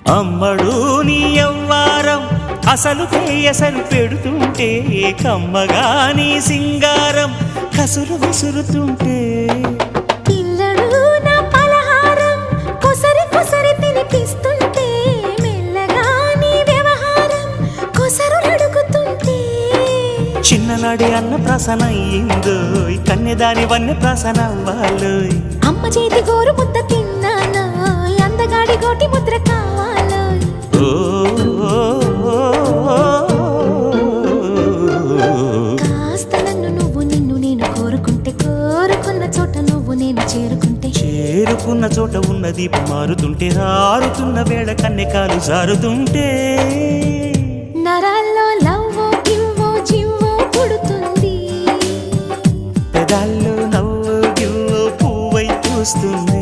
అమ్మడు నీ యవ్వారం అసలు కేయసలు పెడుతుంటే కమ్మగా నీ సింగారం కసురు విసురుతుంటే పిల్లడు నా పలహారం కొసరి కొసరి తినిపిస్తుంటే మెల్లగా నీ వ్యవహారం కొసరు అడుగుతుంటే చిన్ననాడి అన్న ప్రసన అయ్యిందో కన్నెదాని వన్నె ప్రసన అవ్వాలోయ్ అమ్మ చేతి గోరు ముద్ద తిన్నాను అందగాడి గోటి ముద్ర కావాలో కాస్త నన్ను నువ్వు నిన్ను నేను కోరుకుంటే కోరుకున్న చోట నువ్వు నేను చేరుకుంటే చేరుకున్న చోట ఉన్న దీపం మారుతుంటే ఆరుతున్న వేళ కన్నెకాలు జారుతుంటే నరాల్లో లవ్వో గివ్వో జివ్వో పుడుతుంది పెదాల్లో నవ్వు గివ్వు పువ్వై పూస్తుంది